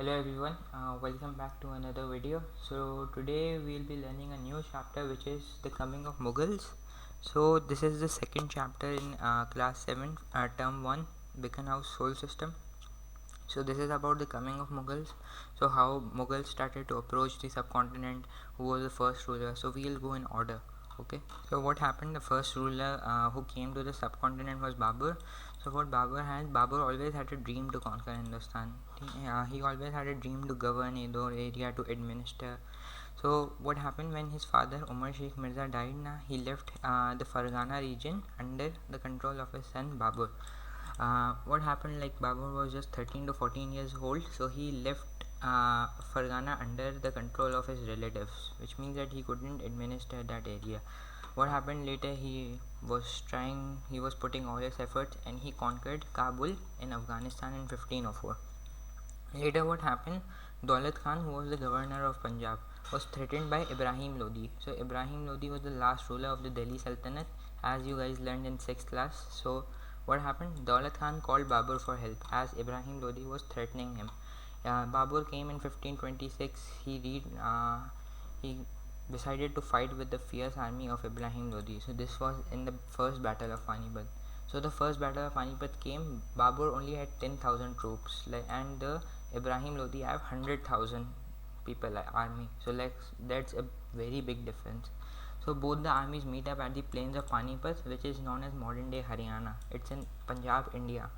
Hello everyone, welcome back to another video. So today we'll be learning a new chapter which is the coming of Mughals. So this is the second chapter in class 7 term 1 Beacon House Soul System. So this is about the coming of Mughals. So how Mughals started to approach the subcontinent, who was the first ruler. So we'll go in order. Okay, so what happened, the first ruler who came to the subcontinent was Babur. So what Babur always had a dream to conquer Hindustan. He always had a dream to govern Indore area, to administer. So what happened, when his father Umar Sheikh Mirza died, he left the Fargana region under the control of his son Babur. What happened, like Babur was just 13 to 14 years old, so he left Fargana under the control of his relatives, which means that he couldn't administer that area. What happened later, he was putting all his efforts and he conquered Kabul in Afghanistan in 1504. Later what happened, Daulat Khan, who was the governor of Punjab, was threatened by Ibrahim Lodi. So Ibrahim Lodi was the last ruler of the Delhi Sultanate, as you guys learned in 6th class. So what happened, Daulat Khan called Babur for help as Ibrahim Lodi was threatening him. Babur came in 1526. He decided to fight with the fierce army of Ibrahim Lodi. So this was in the first battle of Panipat. So the first battle of Panipat came, Babur only had 10,000 troops, and the Ibrahim Lodi have 100,000 people army. So that's a very big difference. So both the armies meet up at the plains of Panipat, which is known as modern day Haryana. It's in Punjab, India.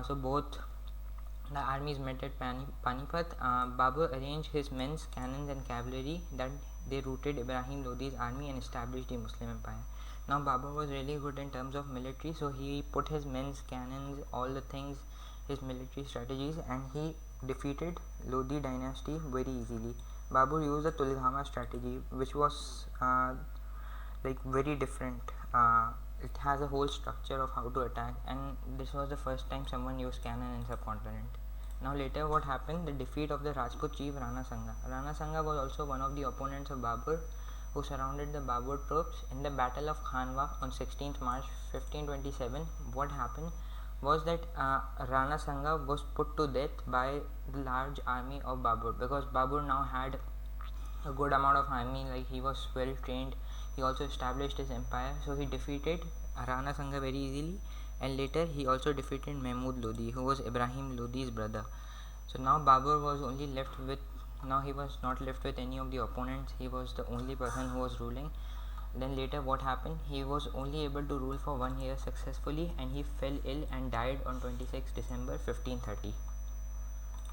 So both the armies met at Panipat. Babur arranged his men, cannons and cavalry that they routed Ibrahim Lodi's army and established the Muslim empire. Now Babur was really good in terms of military, so he put his men's cannons, all the things, his military strategies, and he defeated Lodi dynasty very easily. Babur used the Tulgama strategy, which was very different. It has a whole structure of how to attack, and this was the first time someone used cannon in subcontinent. Now later what happened, the defeat of the Rajput chief Rana Sanga. Rana Sanga was also one of the opponents of Babur, who surrounded the Babur troops in the Battle of Khanwa on 16th March 1527. What happened was that Rana Sanga was put to death by the large army of Babur, because Babur now had a good amount of army, like he was well trained. He also established his empire, so he defeated Rana Sanga very easily, and later he also defeated Mahmud Lodi, who was Ibrahim Lodi's brother. So now Babur was only left with, now he was not left with any of the opponents. He was the only person who was ruling. Then later what happened, he was only able to rule for 1 year successfully, and he fell ill and died on 26 December 1530.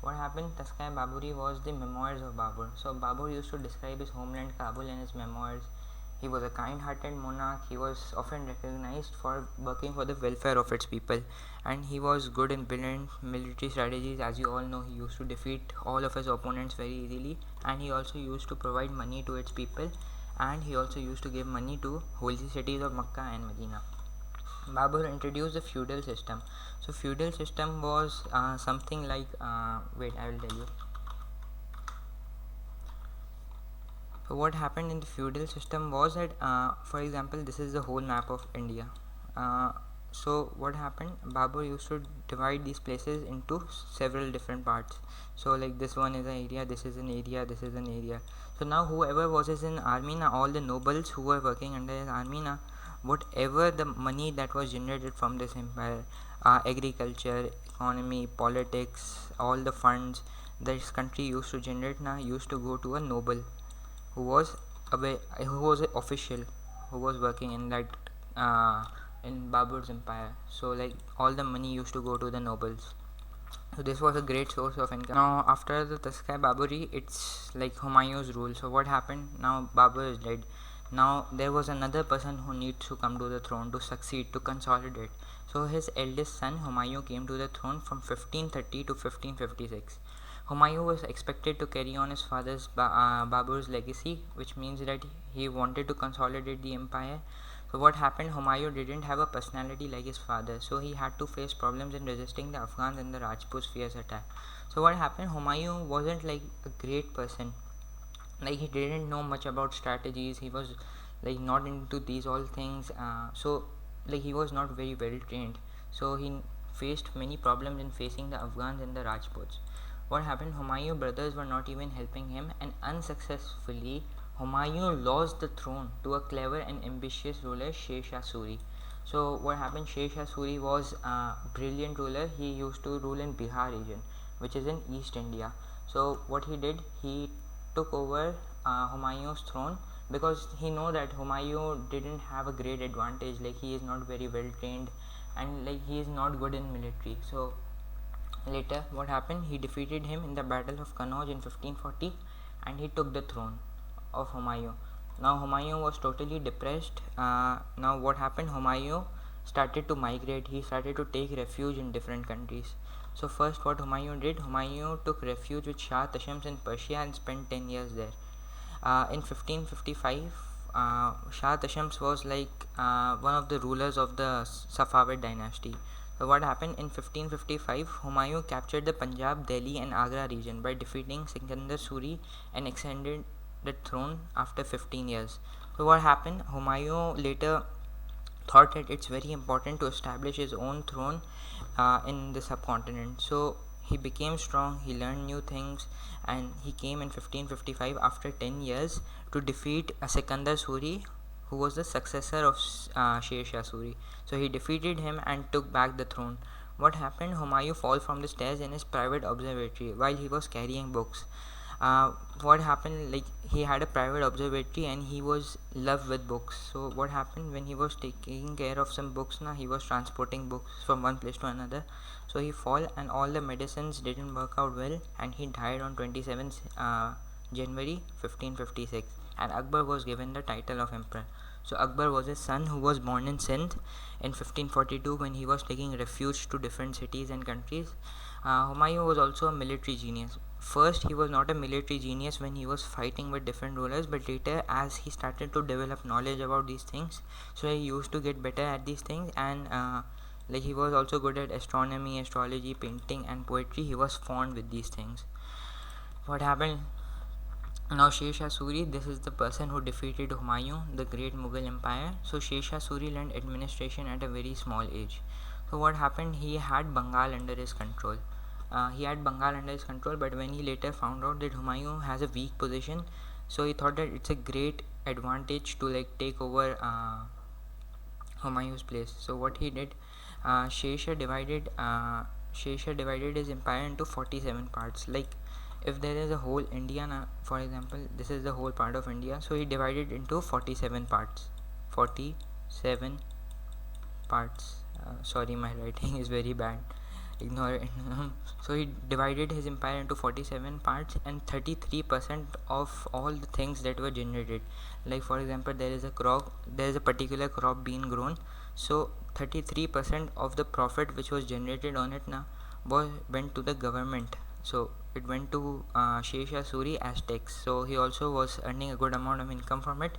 What happened, Taskai Baburi was the memoirs of Babur. So Babur used to describe his homeland Kabul in his memoirs. He was a kind-hearted monarch. He was often recognized for working for the welfare of its people, and he was good in brilliant military strategies. As you all know, he used to defeat all of his opponents very easily, and he also used to provide money to its people, and he also used to give money to holy cities of Makkah and Medina. Babur introduced the feudal system. So feudal system was something like wait, I will tell you. So what happened in the feudal system was that, for example, this is the whole map of India. So what happened, Babur used to divide these places into several different parts. So like this one is an area, this is an area, this is an area. So now whoever was in army, all the nobles who were working under his army, whatever the money that was generated from this empire, agriculture, economy, politics, all the funds this country used to generate used to go to a noble who was an official who was working in that in Babur's empire. So like all the money used to go to the nobles. So this was a great source of income. Now after the Taskai Baburi, it's like Humayun's rule. So what happened, now Babur is dead. Now there was another person who needs to come to the throne to succeed, to consolidate. So his eldest son Humayun came to the throne from 1530 to 1556. Humayun was expected to carry on his father's Babur's legacy, which means that he wanted to consolidate the empire. So what happened, Humayun didn't have a personality like his father, so he had to face problems in resisting the Afghans and the Rajputs' fierce attack. So what happened, Humayun wasn't like a great person. Like he didn't know much about strategies. He was like not into these all things. So like he was not very well trained. So he faced many problems in facing the Afghans and the Rajputs. What happened? Humayun brothers were not even helping him, and unsuccessfully Humayun lost the throne to a clever and ambitious ruler, Sher Shah Suri. So what happened? Sher Shah Suri was a brilliant ruler. He used to rule in Bihar region, which is in East India. So what he did, he took over Humayun's throne, because he know that Humayun didn't have a great advantage, like he is not very well trained, and like he is not good in military. So later what happened, he defeated him in the battle of Kannauj in 1540, and he took the throne of Humayun. Now Humayun was totally depressed. Now what happened, Humayun started to migrate. He started to take refuge in different countries. So first what Humayun did, Humayun took refuge with Shah Tashams in Persia and spent 10 years there. In 1555, Shah Tashams was like one of the rulers of the Safavid dynasty. So what happened in 1555, Humayun captured the Punjab, Delhi and Agra region by defeating Sikandar Suri and extended the throne after 15 years. So what happened, Humayun later thought that it's very important to establish his own throne in the subcontinent. So he became strong, he learned new things, and he came in 1555 after 10 years to defeat Sikandar Suri, who was the successor of Sher Shah Suri. So he defeated him and took back the throne. What happened? Humayun fell from the stairs in his private observatory while he was carrying books. What happened, like he had a private observatory and he was loved with books. So what happened, when he was taking care of some books, he was transporting books from one place to another. So he fell and all the medicines didn't work out well, and he died on 27th January 1556, and Akbar was given the title of emperor. So Akbar was his son, who was born in Sindh in 1542 when he was taking refuge to different cities and countries. Humayun was also a military genius. First, he was not a military genius when he was fighting with different rulers, but later, as he started to develop knowledge about these things, so he used to get better at these things, and like he was also good at astronomy, astrology, painting, and poetry. He was fond with these things. What happened? Now Sher Shah Suri, this is the person who defeated Humayun, the great Mughal empire. So Sher Shah Suri learned administration at a very small age. So what happened? He had Bengal under his control. But when he later found out that Humayun has a weak position, so he thought that it's a great advantage to like take over Humayun's place. So what he did, Sher Shah divided his empire into 47 parts. Like if there is a whole India, for example, this is the whole part of India, so he divided into 47 parts. 47 parts. Sorry, my writing is very bad, ignore it. So he divided his empire into 47 parts, and 33% of all the things that were generated, like for example, there is a particular crop being grown, so 33% of the profit which was generated on it went to the government. So it went to Sher Shah Suri as tax. So he also was earning a good amount of income from it.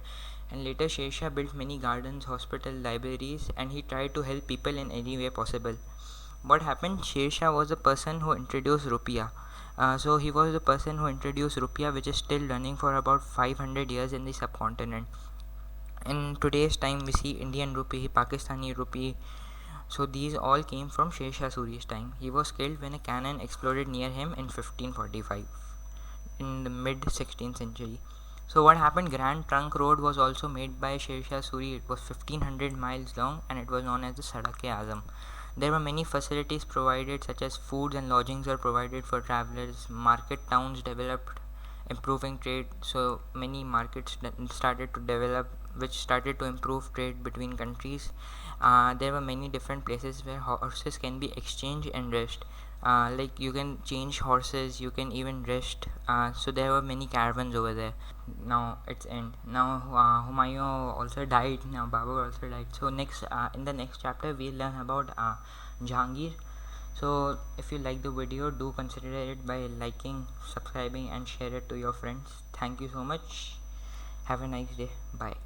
And later Sher Shah built many gardens, hospitals, libraries, and he tried to help people in any way possible. What happened? Sher Shah was the person who introduced rupiah. So he was the person who introduced rupiah, which is still running for about 500 years in the subcontinent. In today's time, we see Indian rupee, Pakistani rupee. So these all came from Sher Shah Suri's time. He was killed when a cannon exploded near him in 1545, in the mid 16th century. So what happened? Grand Trunk Road was also made by Sher Shah Suri. It was 1500 miles long, and it was known as the Sadak-e-Azam. There were many facilities provided, such as foods and lodgings were provided for travelers. Market towns developed, improving trade. So many markets started to develop, which started to improve trade between countries. There were many different places where horses can be exchanged and rest. Like you can change horses, you can even rest. So there were many caravans over there. Now it's end. Now Humayun also died. Now Babur also died. So next, in the next chapter, we'll learn about Jahangir. So if you like the video, do consider it by liking, subscribing, and share it to your friends. Thank you so much. Have a nice day. Bye.